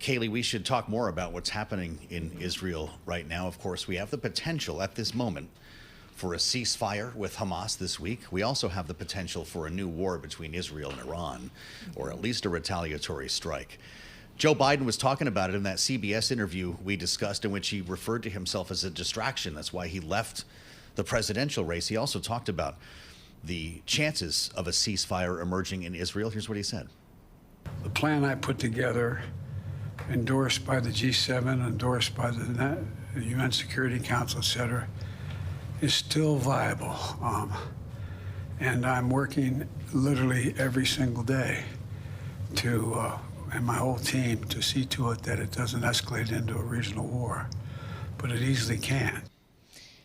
Kaylee, we should talk more about what's happening in Israel right now. Of course, we have the potential at this moment for a ceasefire with Hamas this week. We also have the potential for a new war between Israel and Iran, or at least a retaliatory strike. Joe Biden was talking about it in that CBS interview we discussed, in which he referred to himself as a distraction. That's why he left the presidential race. He also talked about the chances of a ceasefire emerging in Israel. Here's what he said. The plan I put together, endorsed by the G7, endorsed by the UN Security Council, et cetera, is still viable. And I'm working literally every single day to, and my whole team, to see to it that it doesn't escalate into a regional war. But it easily can.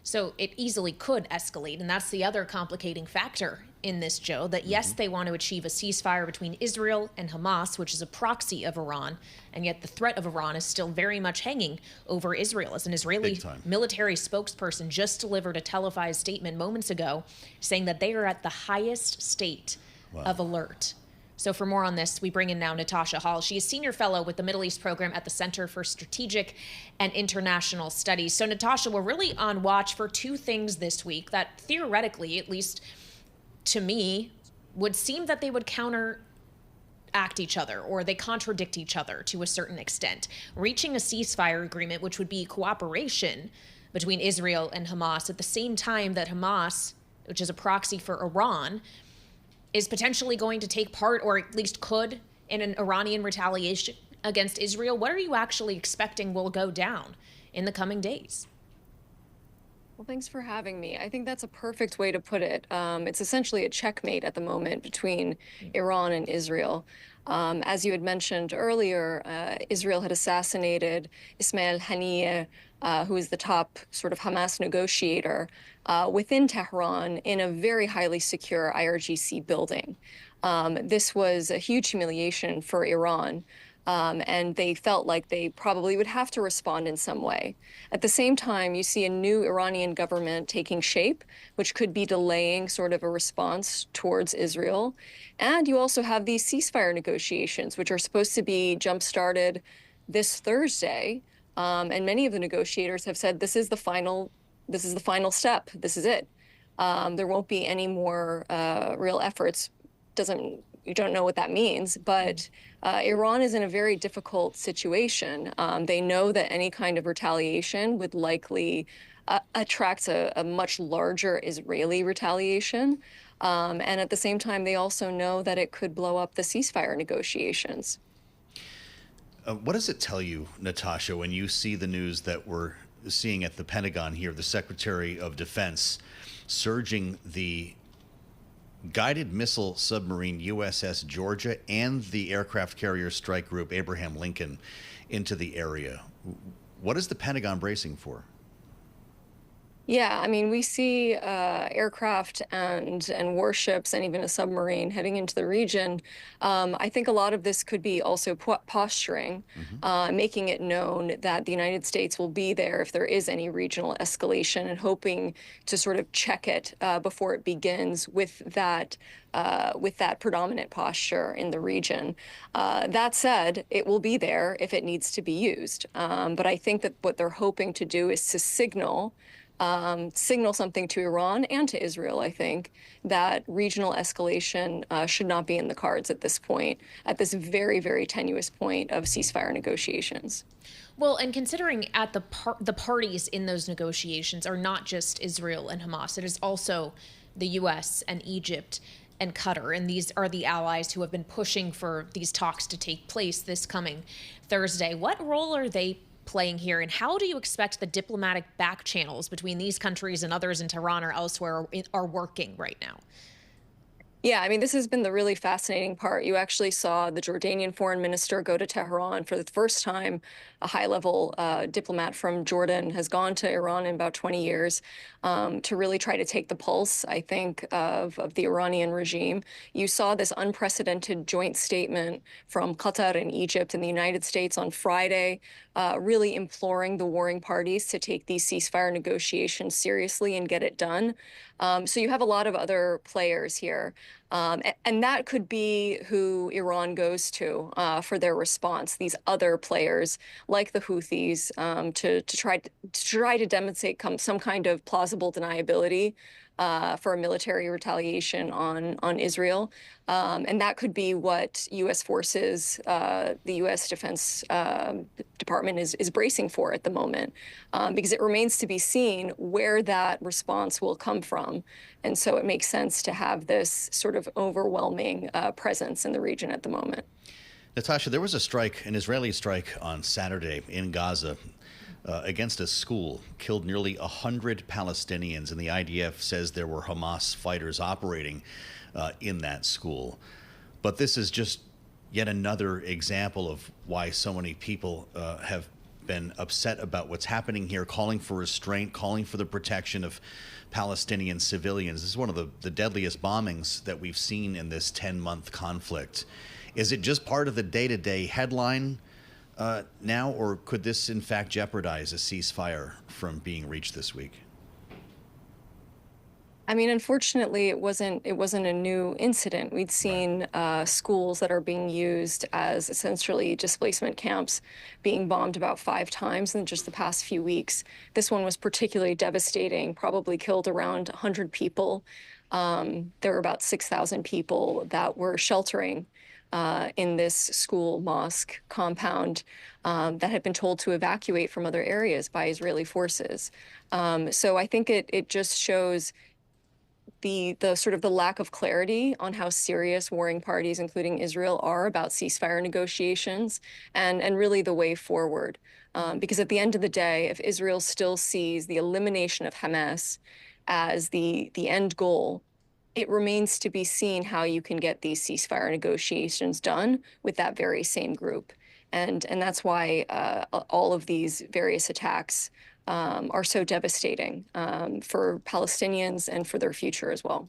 So it easily could escalate. And that's the other complicating factor in this, Joe, that yes, they want to achieve a ceasefire between Israel and Hamas, which is a proxy of Iran. And yet the threat of Iran is still very much hanging over Israel. As an Israeli military spokesperson just delivered a televised statement moments ago saying that they are at the highest state of alert. So for more on this, we bring in now Natasha Hall. She is senior fellow with the Middle East program at the Center for Strategic and International Studies. So Natasha, we're really on watch for two things this week that theoretically, at least to me, would seem that they would counteract each other, or they contradict each other to a certain extent. Reaching a ceasefire agreement, which would be cooperation between Israel and Hamas, at the same time that Hamas, which is a proxy for Iran, is potentially going to take part, or at least could, in an Iranian retaliation against Israel. What are you actually expecting will go down in the coming days? Well, thanks for having me. I think that's a perfect way to put it. It's essentially a checkmate at the moment between Iran and Israel. As you had mentioned earlier, Israel had assassinated Ismail Haniyeh, who is the top sort of Hamas negotiator within Tehran, in a very highly secure IRGC building. This was a huge humiliation for Iran. And they felt like they probably would have to respond in some way. At the same time, you see a new Iranian government taking shape, which could be delaying sort of a response towards Israel. And you also have these ceasefire negotiations, which are supposed to be jump-started this Thursday. And many of the negotiators have said this is the final step. This is it. There won't be any more real efforts. You don't know what that means, but Iran is in a very difficult situation. They know that any kind of retaliation would likely attract a much larger Israeli retaliation. And at the same time, they also know that it could blow up the ceasefire negotiations. What does it tell you, Natasha, when you see the news that we're seeing at the Pentagon here, the Secretary of Defense surging the guided missile submarine USS Georgia and the aircraft carrier strike group Abraham Lincoln into the area? What is the Pentagon bracing for? Yeah, I mean, we see aircraft and warships and even a submarine heading into the region. I think a lot of this could be also posturing, making it known that the United States will be there if there is any regional escalation, and hoping to sort of check it before it begins with that predominant posture in the region. That said, it will be there if it needs to be used. But I think that what they're hoping to do is to signal something to Iran and to Israel, I think, that regional escalation should not be in the cards at this point, at this very, very tenuous point of ceasefire negotiations. Well, and considering at the parties in those negotiations are not just Israel and Hamas, it is also the U.S. and Egypt and Qatar, and these are the allies who have been pushing for these talks to take place this coming Thursday. What role are they playing here, and how do you expect the diplomatic back channels between these countries and others in Tehran or elsewhere are working right now? Yeah, I mean, this has been the really fascinating part. You actually saw the Jordanian foreign minister go to Tehran for the first time. A high-level diplomat from Jordan has gone to Iran in about 20 years to really try to take the pulse, I think, of the Iranian regime. You saw this unprecedented joint statement from Qatar and Egypt and the United States on Friday, really imploring the warring parties to take these ceasefire negotiations seriously and get it done. So you have a lot of other players here. And that could be who Iran goes to for their response. These other players, like the Houthis, to try to demonstrate some kind of plausible deniability for a military retaliation on Israel. And that could be what U.S. forces, the U.S. Defense Department is bracing for at the moment, because it remains to be seen where that response will come from. And so it makes sense to have this sort of overwhelming presence in the region at the moment. Natasha, there was a strike, an Israeli strike on Saturday in Gaza against a school, killed nearly 100 Palestinians, and the IDF says there were Hamas fighters operating in that school. But this is just yet another example of why so many people have been upset about what's happening here, calling for restraint, calling for the protection of Palestinian civilians. This is one of the deadliest bombings that we've seen in this 10-month conflict. Is it just part of the day-to-day headline now, or could this in fact jeopardize a ceasefire from being reached this week? I mean, unfortunately, it wasn't a new incident. We'd seen schools that are being used as essentially displacement camps being bombed about 5 times in just the past few weeks. This one was particularly devastating, probably killed around 100 people. There were about 6,000 people that were sheltering in this school mosque compound that had been told to evacuate from other areas by Israeli forces. So I think it just shows the sort of the lack of clarity on how serious warring parties, including Israel, are about ceasefire negotiations and really the way forward. Because at the end of the day, if Israel still sees the elimination of Hamas as the end goal, it remains to be seen how you can get these ceasefire negotiations done with that very same group. And that's why all of these various attacks are so devastating for Palestinians and for their future as well.